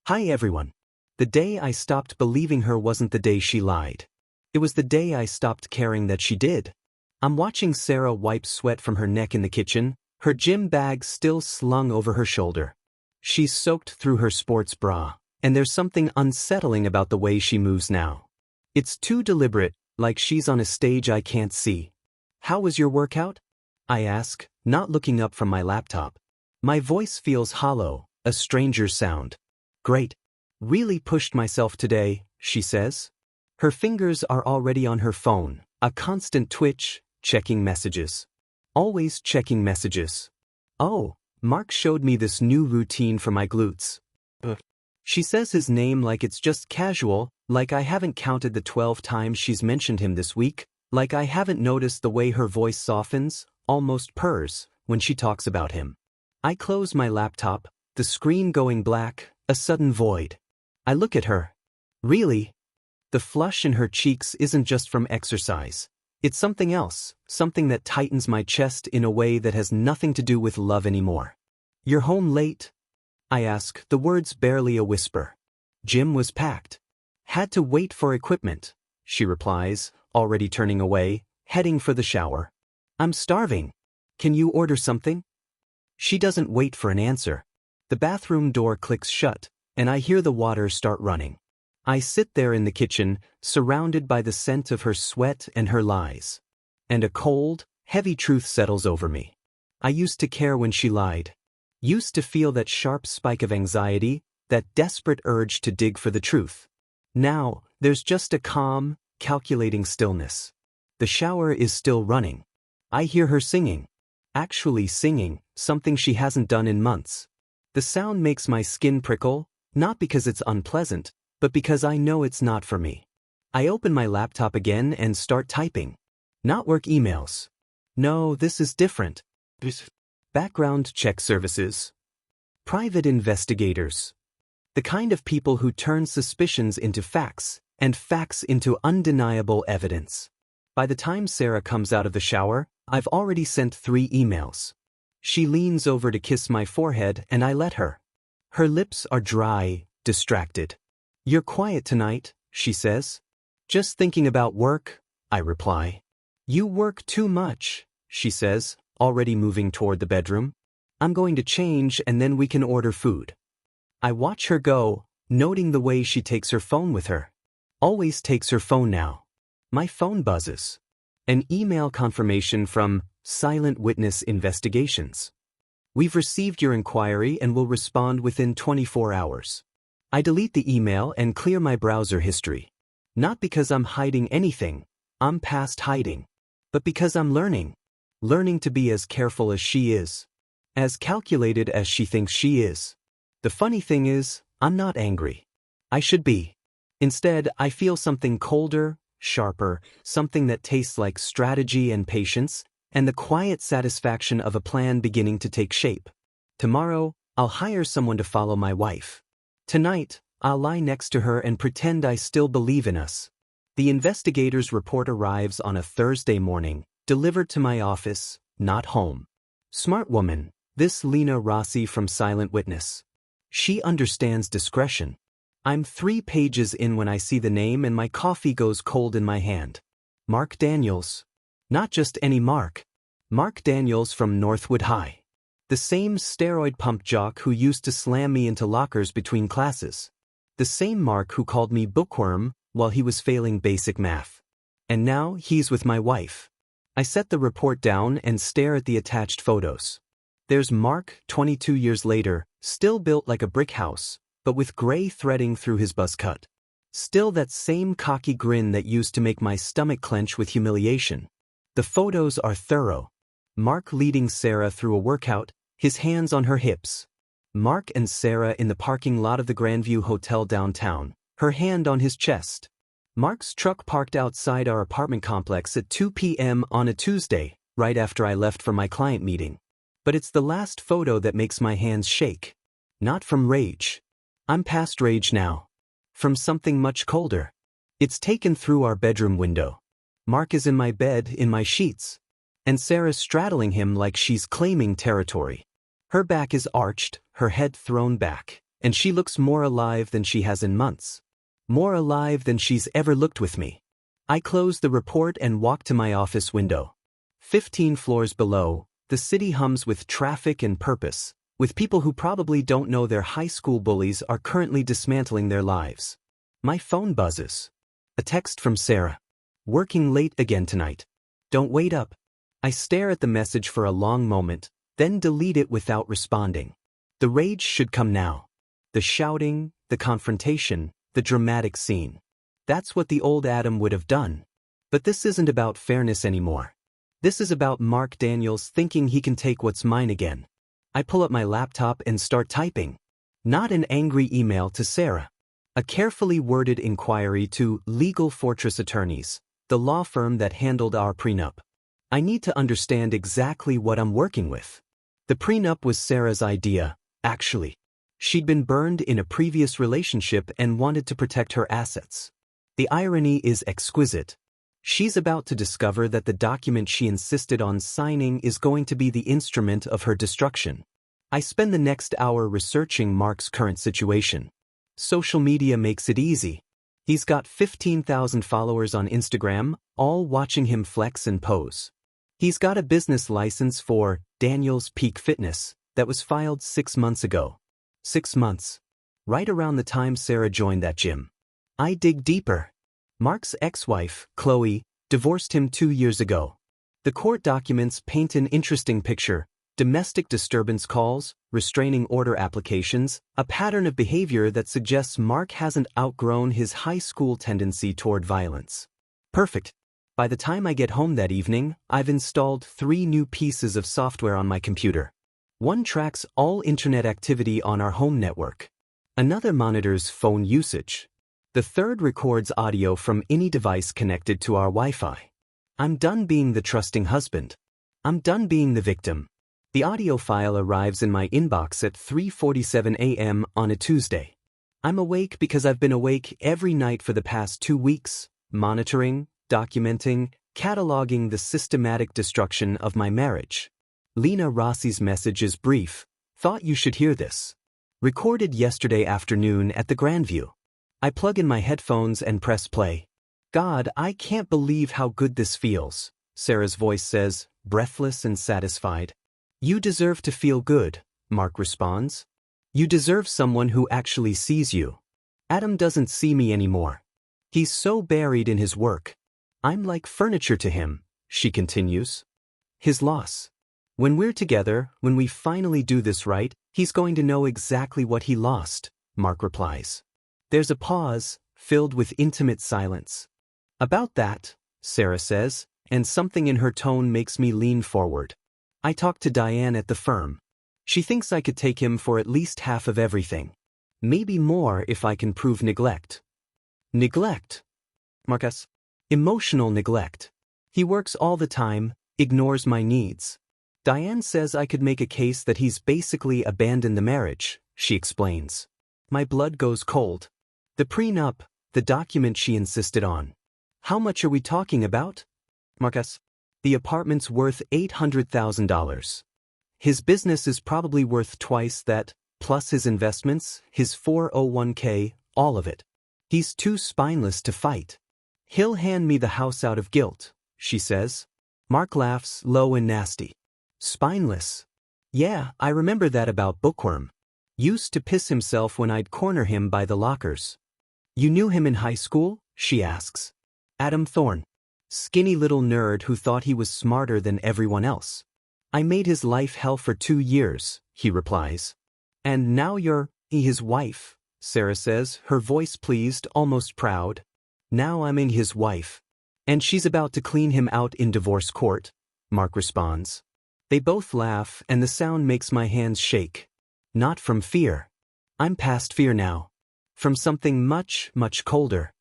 Hi everyone. The day I stopped believing her wasn't the day she lied. It was the day I stopped caring that she did. I'm watching Sarah wipe sweat from her neck in the kitchen, her gym bag still slung over her shoulder. She's soaked through her sports bra, and there's something unsettling about the way she moves now. It's too deliberate, like she's on a stage I can't see. How was your workout? I ask, not looking up from my laptop. My voice feels hollow, a stranger's sound. Great. Really pushed myself today, she says. Her fingers are already on her phone, a constant twitch, checking messages. Always checking messages. Oh, Mark showed me this new routine for my glutes. She says his name like it's just casual, like I haven't counted the 12 times she's mentioned him this week, like I haven't noticed the way her voice softens, almost purrs, when she talks about him. I close my laptop, the screen going black, a sudden void. I look at her. Really? The flush in her cheeks isn't just from exercise. It's something else, something that tightens my chest in a way that has nothing to do with love anymore. You're home late? I ask, the words barely a whisper. Gym was packed. Had to wait for equipment, she replies, already turning away, heading for the shower. I'm starving. Can you order something? She doesn't wait for an answer. The bathroom door clicks shut, and I hear the water start running. I sit there in the kitchen, surrounded by the scent of her sweat and her lies. And a cold, heavy truth settles over me. I used to care when she lied. Used to feel that sharp spike of anxiety, that desperate urge to dig for the truth. Now, there's just a calm, calculating stillness. The shower is still running. I hear her singing. Actually singing, something she hasn't done in months. The sound makes my skin prickle, not because it's unpleasant, but because I know it's not for me. I open my laptop again and start typing. Not work emails. No, this is different. Background check services. Private investigators. The kind of people who turn suspicions into facts, and facts into undeniable evidence. By the time Sarah comes out of the shower, I've already sent 3 emails. She leans over to kiss my forehead and I let her. Her lips are dry, distracted. You're quiet tonight, she says. Just thinking about work, I reply. You work too much, she says, already moving toward the bedroom. I'm going to change and then we can order food. I watch her go, noting the way she takes her phone with her. Always takes her phone now. My phone buzzes. An email confirmation from Silent Witness Investigations. We've received your inquiry and will respond within 24 hours. I delete the email and clear my browser history. Not because I'm hiding anything, I'm past hiding. But because I'm learning. Learning to be as careful as she is. As calculated as she thinks she is. The funny thing is, I'm not angry. I should be. Instead, I feel something colder, sharper, something that tastes like strategy and patience, and the quiet satisfaction of a plan beginning to take shape. Tomorrow, I'll hire someone to follow my wife. Tonight, I'll lie next to her and pretend I still believe in us. The investigator's report arrives on a Thursday morning, delivered to my office, not home. Smart woman, this Lena Rossi from Silent Witness. She understands discretion. I'm 3 pages in when I see the name and my coffee goes cold in my hand. Mark Daniels. Not just any Mark. Mark Daniels from Northwood High. The same steroid pump jock who used to slam me into lockers between classes. The same Mark who called me bookworm while he was failing basic math. And now he's with my wife. I set the report down and stare at the attached photos. There's Mark, 22 years later, still built like a brick house, but with gray threading through his buzz cut. Still that same cocky grin that used to make my stomach clench with humiliation. The photos are thorough. Mark leading Sarah through a workout, his hands on her hips. Mark and Sarah in the parking lot of the Grandview Hotel downtown, her hand on his chest. Mark's truck parked outside our apartment complex at 2 p.m. on a Tuesday, right after I left for my client meeting. But it's the last photo that makes my hands shake. Not from rage. I'm past rage now. From something much colder. It's taken through our bedroom window. Mark is in my bed, in my sheets. And Sarah's straddling him like she's claiming territory. Her back is arched, her head thrown back. And she looks more alive than she has in months. More alive than she's ever looked with me. I close the report and walk to my office window. 15 floors below, the city hums with traffic and purpose, with people who probably don't know their high school bullies are currently dismantling their lives. My phone buzzes. A text from Sarah. Working late again tonight. Don't wait up. I stare at the message for a long moment, then delete it without responding. The rage should come now. The shouting, the confrontation, the dramatic scene. That's what the old Adam would have done. But this isn't about fairness anymore. This is about Mark Daniels thinking he can take what's mine again. I pull up my laptop and start typing. Not an angry email to Sarah. A carefully worded inquiry to Legal Fortress Attorneys, the law firm that handled our prenup. I need to understand exactly what I'm working with. The prenup was Sarah's idea, actually. She'd been burned in a previous relationship and wanted to protect her assets. The irony is exquisite. She's about to discover that the document she insisted on signing is going to be the instrument of her destruction. I spend the next hour researching Mark's current situation. Social media makes it easy. He's got 15,000 followers on Instagram, all watching him flex and pose. He's got a business license for Daniels Peak Fitness that was filed 6 months ago. 6 months. Right around the time Sarah joined that gym. I dig deeper. Mark's ex-wife, Chloe, divorced him 2 years ago. The court documents paint an interesting picture. Domestic disturbance calls, restraining order applications, a pattern of behavior that suggests Mark hasn't outgrown his high school tendency toward violence. Perfect. By the time I get home that evening, I've installed 3 new pieces of software on my computer. One tracks all internet activity on our home network. Another monitors phone usage. The third records audio from any device connected to our Wi-Fi. I'm done being the trusting husband. I'm done being the victim. The audio file arrives in my inbox at 3:47 a.m. on a Tuesday. I'm awake because I've been awake every night for the past 2 weeks, monitoring, documenting, cataloging the systematic destruction of my marriage. Lena Rossi's message is brief. Thought you should hear this. Recorded yesterday afternoon at the Grandview. I plug in my headphones and press play. God, I can't believe how good this feels, Sarah's voice says, breathless and satisfied. You deserve to feel good, Mark responds. You deserve someone who actually sees you. Adam doesn't see me anymore. He's so buried in his work. I'm like furniture to him, she continues. His loss. When we're together, when we finally do this right, he's going to know exactly what he lost, Mark replies. There's a pause, filled with intimate silence. About that, Sarah says, and something in her tone makes me lean forward. I talked to Diane at the firm. She thinks I could take him for at least half of everything. Maybe more if I can prove neglect. Neglect? Marcus? Emotional neglect. He works all the time, ignores my needs. Diane says I could make a case that he's basically abandoned the marriage, she explains. My blood goes cold. The prenup, the document she insisted on. How much are we talking about? Marcus? The apartment's worth $800,000. His business is probably worth twice that, plus his investments, his 401k, all of it. He's too spineless to fight. He'll hand me the house out of guilt, she says. Mark laughs, low and nasty. Spineless. Yeah, I remember that about Bookworm. Used to piss himself when I'd corner him by the lockers. You knew him in high school? She asks. Adam Thorne. Skinny little nerd who thought he was smarter than everyone else. I made his life hell for 2 years, he replies. And now you're his wife, Sarah says, her voice pleased, almost proud. Now I'm in his wife. And she's about to clean him out in divorce court, Mark responds. They both laugh and the sound makes my hands shake. Not from fear. I'm past fear now. From something much, much colder.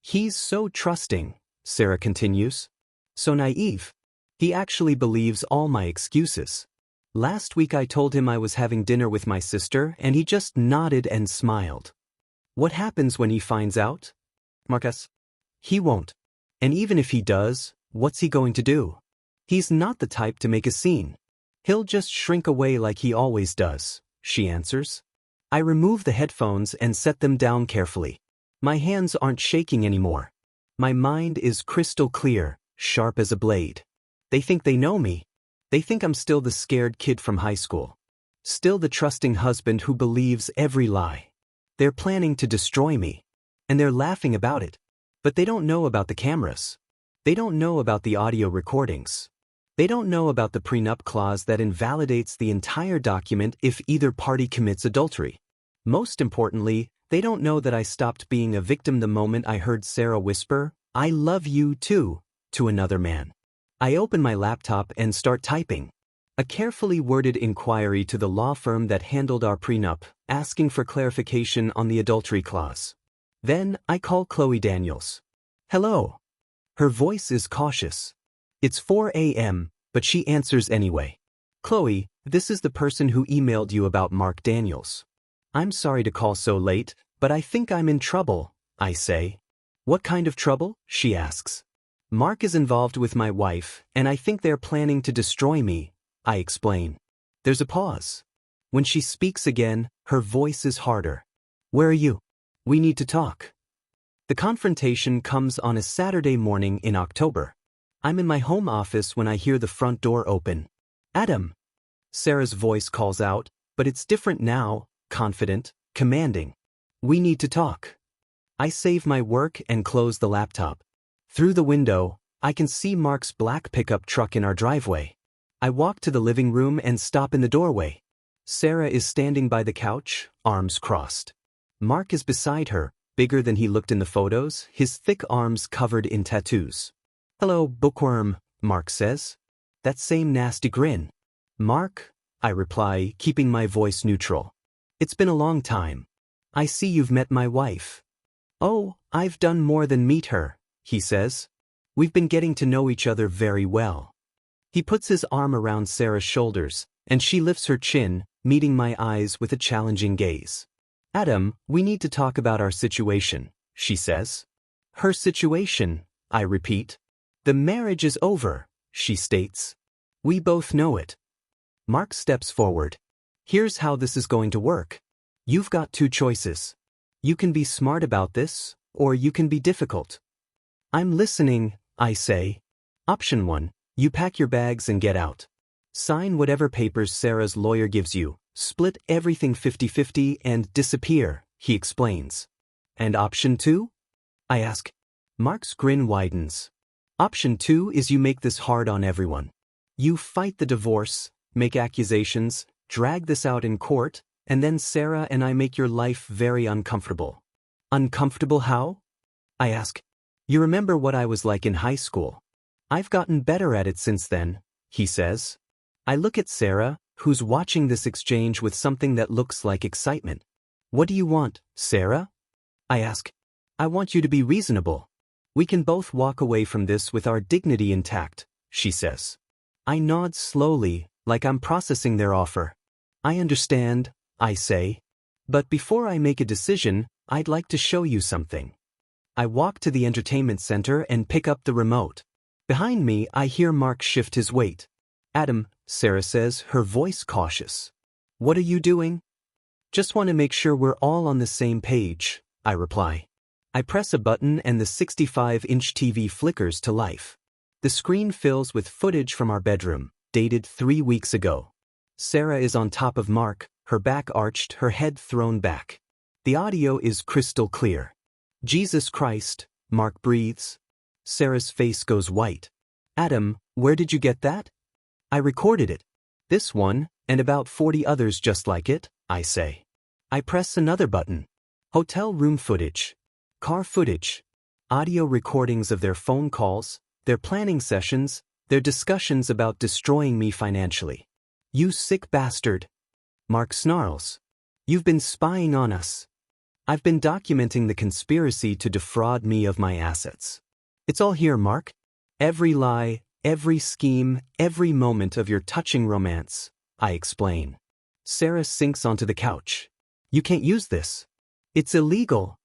He's so trusting, Sarah continues. So naive. He actually believes all my excuses. Last week I told him I was having dinner with my sister and he just nodded and smiled. What happens when he finds out? Marcus? He won't. And even if he does, what's he going to do? He's not the type to make a scene. He'll just shrink away like he always does, she answers. I remove the headphones and set them down carefully. My hands aren't shaking anymore. My mind is crystal clear, sharp as a blade. They think they know me. They think I'm still the scared kid from high school. Still the trusting husband who believes every lie. They're planning to destroy me. And they're laughing about it. But they don't know about the cameras. They don't know about the audio recordings. They don't know about the prenup clause that invalidates the entire document if either party commits adultery. Most importantly, they don't know that I stopped being a victim the moment I heard Sarah whisper, "I love you too," to another man. I open my laptop and start typing. A carefully worded inquiry to the law firm that handled our prenup, asking for clarification on the adultery clause. Then, I call Chloe Daniels. "Hello." Her voice is cautious. It's 4 a.m., but she answers anyway. "Chloe, this is the person who emailed you about Mark Daniels. I'm sorry to call so late, but I think I'm in trouble," I say. "What kind of trouble?" she asks. "Mark is involved with my wife, and I think they're planning to destroy me," I explain. There's a pause. When she speaks again, her voice is harder. "Where are you? We need to talk." The confrontation comes on a Saturday morning in October. I'm in my home office when I hear the front door open. "Adam!" Sarah's voice calls out, but it's different now, confident, commanding. "We need to talk." I save my work and close the laptop. Through the window, I can see Mark's black pickup truck in our driveway. I walk to the living room and stop in the doorway. Sarah is standing by the couch, arms crossed. Mark is beside her, bigger than he looked in the photos, his thick arms covered in tattoos. "Hello, bookworm," Mark says. That same nasty grin. "Mark," I reply, keeping my voice neutral. "It's been a long time. I see you've met my wife." "Oh, I've done more than meet her," he says. "We've been getting to know each other very well." He puts his arm around Sarah's shoulders, and she lifts her chin, meeting my eyes with a challenging gaze. "Adam, we need to talk about our situation," she says. "Her situation," I repeat. "The marriage is over," she states. "We both know it." Mark steps forward. "Here's how this is going to work. You've got two choices. You can be smart about this, or you can be difficult." "I'm listening," I say. "Option 1, you pack your bags and get out. Sign whatever papers Sarah's lawyer gives you, split everything 50-50 and disappear," he explains. "And option 2? I ask. Mark's grin widens. "Option 2 is you make this hard on everyone. You fight the divorce, make accusations, drag this out in court, and then Sarah and I make your life very uncomfortable." "Uncomfortable how?" I ask. "You remember what I was like in high school. I've gotten better at it since then," he says. I look at Sarah, who's watching this exchange with something that looks like excitement. "What do you want, Sarah?" I ask. "I want you to be reasonable. We can both walk away from this with our dignity intact," she says. I nod slowly, like I'm processing their offer. "I understand," I say. "But before I make a decision, I'd like to show you something." I walk to the entertainment center and pick up the remote. Behind me, I hear Mark shift his weight. "Adam," Sarah says, her voice cautious. "What are you doing?" "Just want to make sure we're all on the same page," I reply. I press a button and the 65-inch TV flickers to life. The screen fills with footage from our bedroom, dated 3 weeks ago. Sarah is on top of Mark, her back arched, her head thrown back. The audio is crystal clear. "Jesus Christ," Mark breathes. Sarah's face goes white. "Adam, where did you get that?" "I recorded it. This one, and about 40 others just like it," I say. I press another button. Hotel room footage. Car footage. Audio recordings of their phone calls, their planning sessions, their discussions about destroying me financially. "You sick bastard." Mark snarls. "You've been spying on us. I've been documenting the conspiracy to defraud me of my assets. It's all here, Mark. Every lie, every scheme, every moment of your touching romance," I explain. Sarah sinks onto the couch. "You can't use this. It's illegal."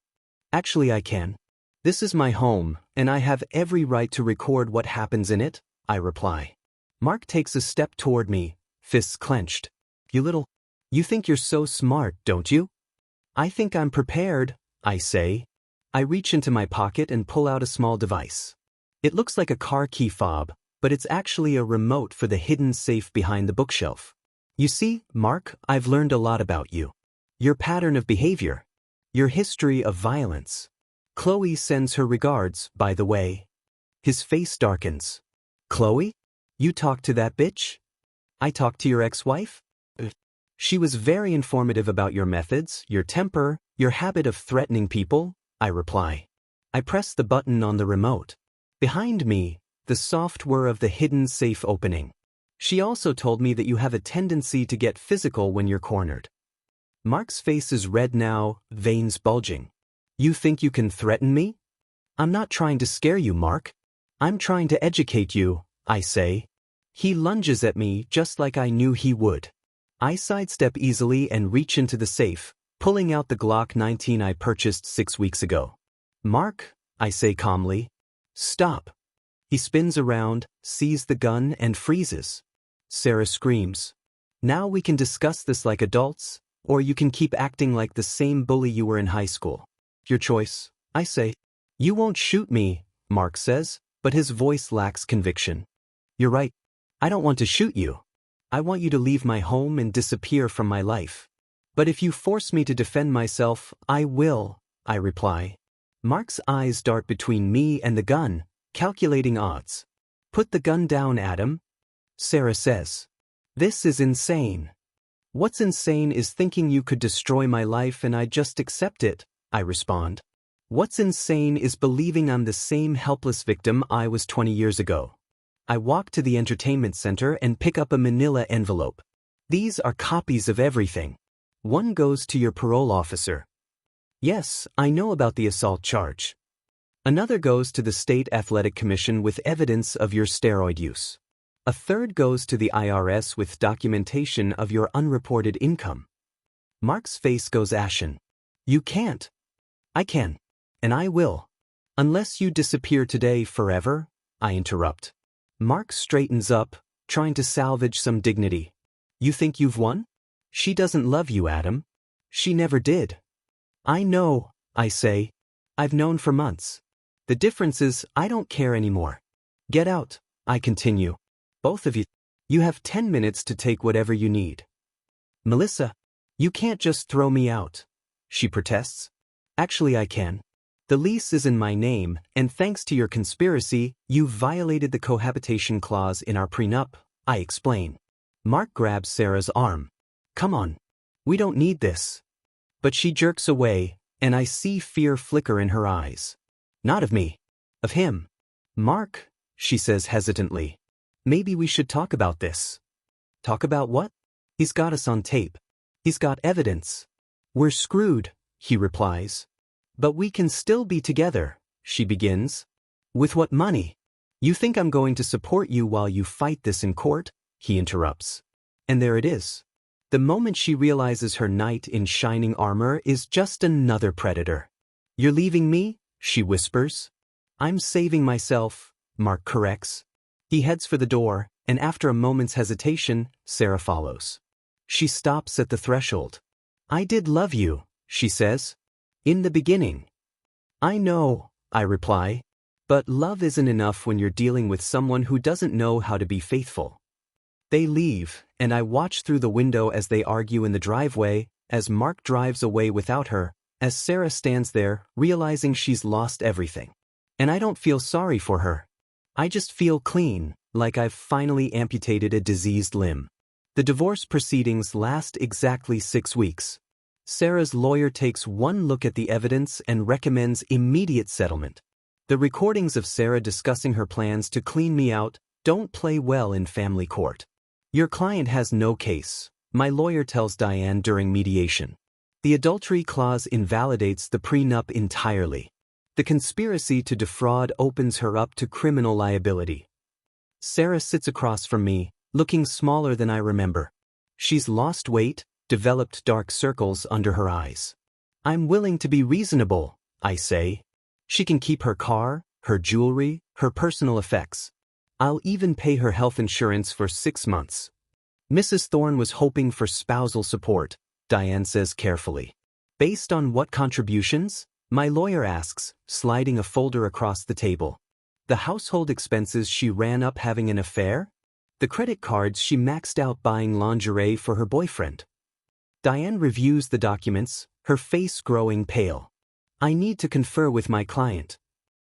"Actually, I can. This is my home, and I have every right to record what happens in it," I reply. Mark takes a step toward me, fists clenched. You think you're so smart, don't you?" I think I'm prepared, I say. I reach into my pocket and pull out a small device. It looks like a car key fob, but it's actually a remote for the hidden safe behind the bookshelf. You see, Mark, I've learned a lot about you. Your pattern of behavior. Your history of violence. Chloe sends her regards, by the way. His face darkens. Chloe? You talked to that bitch? I talked to your ex-wife? She was very informative about your methods, your temper, your habit of threatening people, I reply. I press the button on the remote. Behind me, the soft whir of the hidden safe opening. She also told me that you have a tendency to get physical when you're cornered. Mark's face is red now, veins bulging. You think you can threaten me? I'm not trying to scare you, Mark. I'm trying to educate you, I say. He lunges at me just like I knew he would. I sidestep easily and reach into the safe, pulling out the Glock 19 I purchased 6 weeks ago. Mark, I say calmly. Stop. He spins around, sees the gun, and freezes. Sarah screams. Now we can discuss this like adults, or you can keep acting like the same bully you were in high school. Your choice, I say. You won't shoot me, Mark says, but his voice lacks conviction. You're right. I don't want to shoot you. I want you to leave my home and disappear from my life. But if you force me to defend myself, I will, I reply. Mark's eyes dart between me and the gun, calculating odds. Put the gun down, Adam. Sarah says. This is insane. What's insane is thinking you could destroy my life and I'd just accept it, I respond. What's insane is believing I'm the same helpless victim I was 20 years ago. I walk to the entertainment center and pick up a manila envelope. These are copies of everything. One goes to your parole officer. Yes, I know about the assault charge. Another goes to the State Athletic Commission with evidence of your steroid use. A third goes to the IRS with documentation of your unreported income. Mark's face goes ashen. You can't. I can. And I will. Unless you disappear today forever, I interrupt. Mark straightens up, trying to salvage some dignity. You think you've won? She doesn't love you, Adam. She never did. I know, I say. I've known for months. The difference is I don't care anymore. Get out, I continue. Both of you. You have 10 minutes to take whatever you need. Melissa, you can't just throw me out, she protests. Actually, I can. The lease is in my name, and thanks to your conspiracy, you violated the cohabitation clause in our prenup, I explain. Mark grabs Sarah's arm. Come on. We don't need this. But she jerks away, and I see fear flicker in her eyes. Not of me. Of him. Mark, she says hesitantly. Maybe we should talk about this. Talk about what? He's got us on tape. He's got evidence. We're screwed, he replies. But we can still be together, she begins. With what money? You think I'm going to support you while you fight this in court? He interrupts. And there it is. The moment she realizes her knight in shining armor is just another predator. You're leaving me? She whispers. I'm saving myself, Mark corrects. He heads for the door, and after a moment's hesitation, Sarah follows. She stops at the threshold. I did love you, she says. In the beginning. I know, I reply. But love isn't enough when you're dealing with someone who doesn't know how to be faithful. They leave, and I watch through the window as they argue in the driveway, as Mark drives away without her, as Sarah stands there, realizing she's lost everything. And I don't feel sorry for her. I just feel clean, like I've finally amputated a diseased limb. The divorce proceedings last exactly 6 weeks. Sarah's lawyer takes one look at the evidence and recommends immediate settlement. The recordings of Sarah discussing her plans to clean me out don't play well in family court. Your client has no case, my lawyer tells Diane during mediation. The adultery clause invalidates the prenup entirely. The conspiracy to defraud opens her up to criminal liability. Sarah sits across from me, looking smaller than I remember. She's lost weight, developed dark circles under her eyes. I'm willing to be reasonable, I say. She can keep her car, her jewelry, her personal effects. I'll even pay her health insurance for 6 months. Mrs. Thorne was hoping for spousal support, Diane says carefully. Based on what contributions? My lawyer asks, sliding a folder across the table. The household expenses she ran up having an affair? The credit cards she maxed out buying lingerie for her boyfriend. Diane reviews the documents, her face growing pale. I need to confer with my client.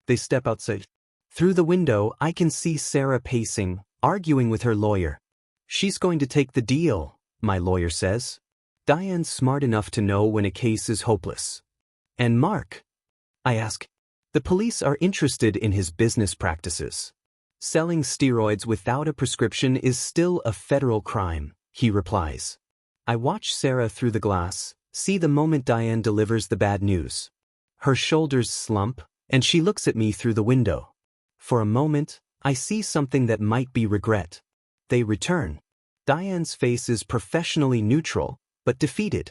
They step outside. Through the window, I can see Sarah pacing, arguing with her lawyer. She's going to take the deal, my lawyer says. Diane's smart enough to know when a case is hopeless. And Mark? I ask. The police are interested in his business practices. Selling steroids without a prescription is still a federal crime, he replies. I watch Sarah through the glass, see the moment Diane delivers the bad news. Her shoulders slump, and she looks at me through the window. For a moment, I see something that might be regret. They return. Diane's face is professionally neutral, but defeated.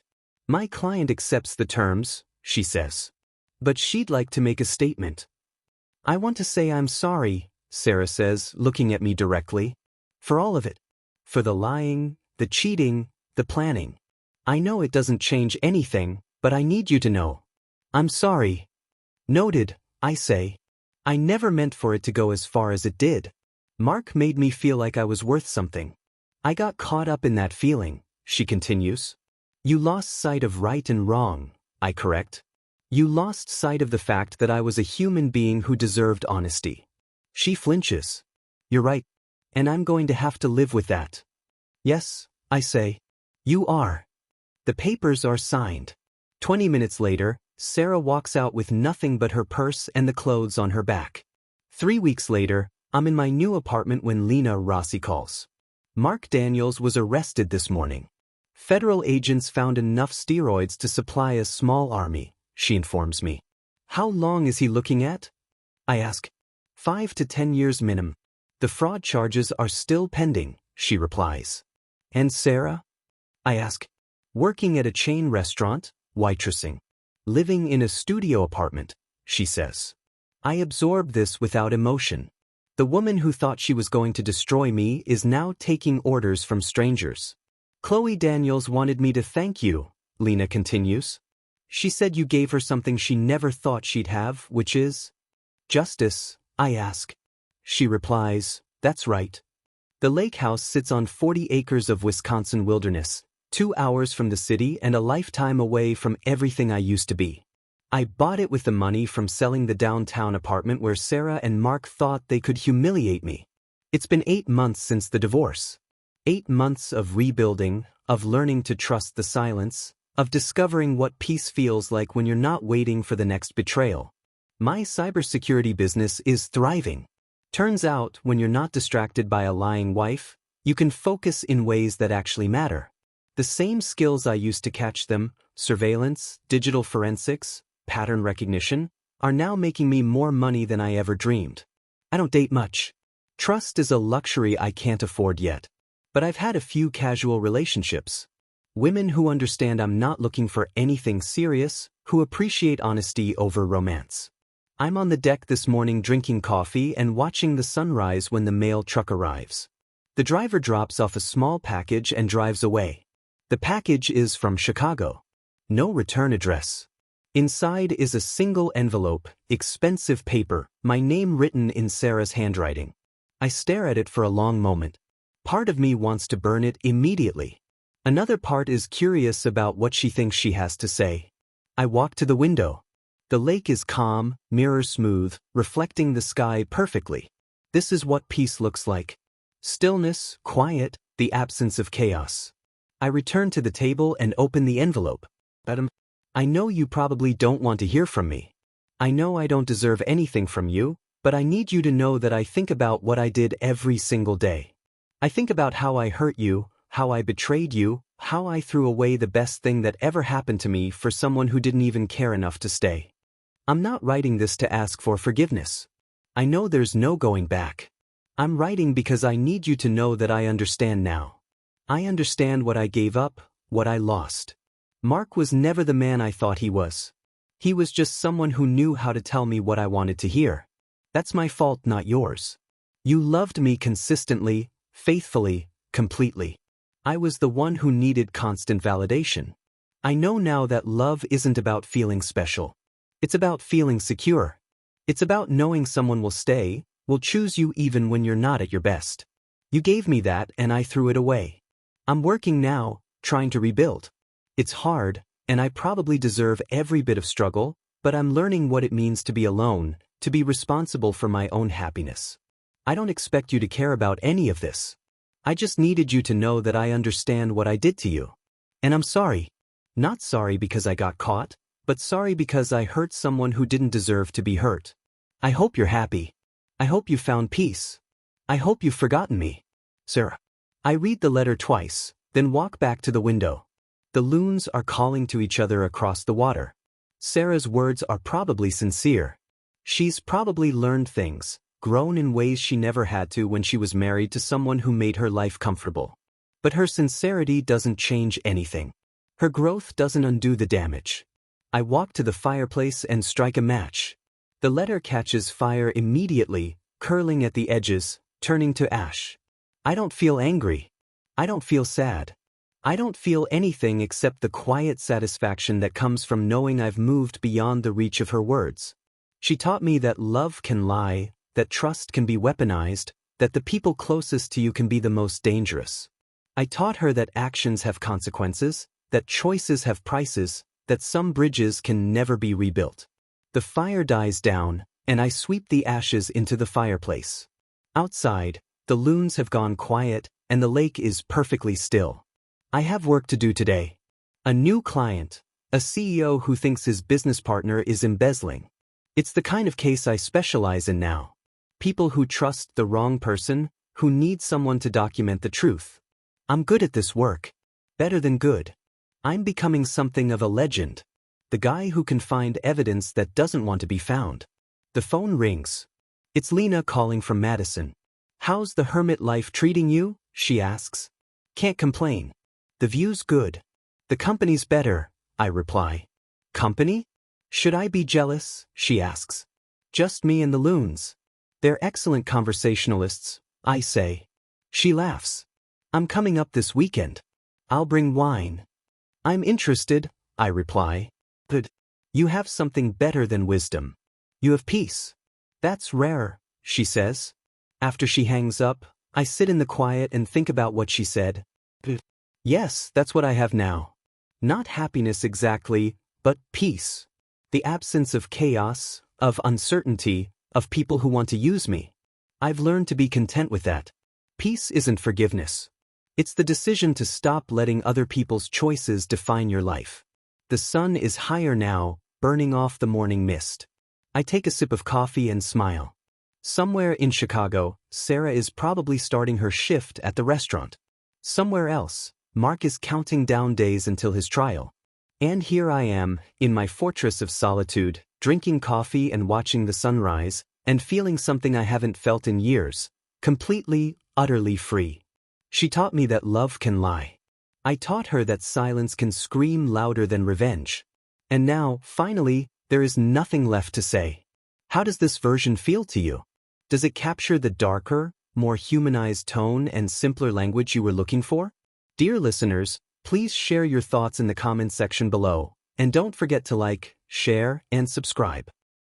My client accepts the terms, she says. But she'd like to make a statement. I want to say I'm sorry, Sarah says, looking at me directly. For all of it. For the lying, the cheating, the planning. I know it doesn't change anything, but I need you to know. I'm sorry. Noted, I say. I never meant for it to go as far as it did. Mark made me feel like I was worth something. I got caught up in that feeling, she continues. You lost sight of right and wrong, I correct. You lost sight of the fact that I was a human being who deserved honesty. She flinches. You're right. And I'm going to have to live with that. Yes, I say. You are. The papers are signed. 20 minutes later, Sarah walks out with nothing but her purse and the clothes on her back. 3 weeks later, I'm in my new apartment when Lena Rossi calls. Mark Daniels was arrested this morning. Federal agents found enough steroids to supply a small army, she informs me. How long is he looking at? I ask. 5 to 10 years minimum. The fraud charges are still pending, she replies. And Sarah? I ask. Working at a chain restaurant, waitressing. Living in a studio apartment, she says. I absorb this without emotion. The woman who thought she was going to destroy me is now taking orders from strangers. Chloe Daniels wanted me to thank you, Lena continues. She said you gave her something she never thought she'd have, which is justice, I ask. She replies, that's right. The lake house sits on 40 acres of Wisconsin wilderness, 2 hours from the city and a lifetime away from everything I used to be. I bought it with the money from selling the downtown apartment where Sarah and Mark thought they could humiliate me. It's been 8 months since the divorce. 8 months of rebuilding, of learning to trust the silence, of discovering what peace feels like when you're not waiting for the next betrayal. My cybersecurity business is thriving. Turns out, when you're not distracted by a lying wife, you can focus in ways that actually matter. The same skills I used to catch them, surveillance, digital forensics, pattern recognition, are now making me more money than I ever dreamed. I don't date much. Trust is a luxury I can't afford yet. But I've had a few casual relationships. Women who understand I'm not looking for anything serious, who appreciate honesty over romance. I'm on the deck this morning drinking coffee and watching the sunrise when the mail truck arrives. The driver drops off a small package and drives away. The package is from Chicago. No return address. Inside is a single envelope, expensive paper, my name written in Sarah's handwriting. I stare at it for a long moment. Part of me wants to burn it immediately. Another part is curious about what she thinks she has to say. I walk to the window. The lake is calm, mirror smooth, reflecting the sky perfectly. This is what peace looks like. Stillness, quiet, the absence of chaos. I return to the table and open the envelope. Madam, I know you probably don't want to hear from me. I know I don't deserve anything from you, but I need you to know that I think about what I did every single day. I think about how I hurt you, how I betrayed you, how I threw away the best thing that ever happened to me for someone who didn't even care enough to stay. I'm not writing this to ask for forgiveness. I know there's no going back. I'm writing because I need you to know that I understand now. I understand what I gave up, what I lost. Mark was never the man I thought he was. He was just someone who knew how to tell me what I wanted to hear. That's my fault, not yours. You loved me consistently, faithfully, completely. I was the one who needed constant validation. I know now that love isn't about feeling special. It's about feeling secure. It's about knowing someone will stay, will choose you even when you're not at your best. You gave me that and I threw it away. I'm working now, trying to rebuild. It's hard, and I probably deserve every bit of struggle, but I'm learning what it means to be alone, to be responsible for my own happiness. I don't expect you to care about any of this. I just needed you to know that I understand what I did to you. And I'm sorry. Not sorry because I got caught, but sorry because I hurt someone who didn't deserve to be hurt. I hope you're happy. I hope you found peace. I hope you've forgotten me. Sarah. I read the letter twice, then walk back to the window. The loons are calling to each other across the water. Sarah's words are probably sincere. She's probably learned things, grown in ways she never had to when she was married to someone who made her life comfortable. But her sincerity doesn't change anything. Her growth doesn't undo the damage. I walk to the fireplace and strike a match. The letter catches fire immediately, curling at the edges, turning to ash. I don't feel angry. I don't feel sad. I don't feel anything except the quiet satisfaction that comes from knowing I've moved beyond the reach of her words. She taught me that love can lie, that trust can be weaponized, that the people closest to you can be the most dangerous. I taught her that actions have consequences, that choices have prices, that some bridges can never be rebuilt. The fire dies down, and I sweep the ashes into the fireplace. Outside, the loons have gone quiet, and the lake is perfectly still. I have work to do today. A new client, a CEO who thinks his business partner is embezzling. It's the kind of case I specialize in now. People who trust the wrong person, who need someone to document the truth. I'm good at this work. Better than good. I'm becoming something of a legend. The guy who can find evidence that doesn't want to be found. The phone rings. It's Lena calling from Madison. How's the hermit life treating you? She asks. Can't complain. The view's good. The company's better, I reply. Company? Should I be jealous? She asks. Just me and the loons. They're excellent conversationalists, I say. She laughs. I'm coming up this weekend. I'll bring wine. I'm interested, I reply. But you have something better than wisdom. You have peace. That's rare, she says. After she hangs up, I sit in the quiet and think about what she said. Yes, that's what I have now. Not happiness exactly, but peace. The absence of chaos, of uncertainty, of people who want to use me. I've learned to be content with that. Peace isn't forgiveness. It's the decision to stop letting other people's choices define your life. The sun is higher now, burning off the morning mist. I take a sip of coffee and smile. Somewhere in Chicago, Sarah is probably starting her shift at the restaurant. Somewhere else, Mark is counting down days until his trial. And here I am, in my fortress of solitude, drinking coffee and watching the sunrise, and feeling something I haven't felt in years, completely, utterly free. She taught me that love can lie. I taught her that silence can scream louder than revenge. And now, finally, there is nothing left to say. How does this version feel to you? Does it capture the darker, more humanized tone and simpler language you were looking for? Dear listeners, please share your thoughts in the comments section below, and don't forget to like, share, and subscribe.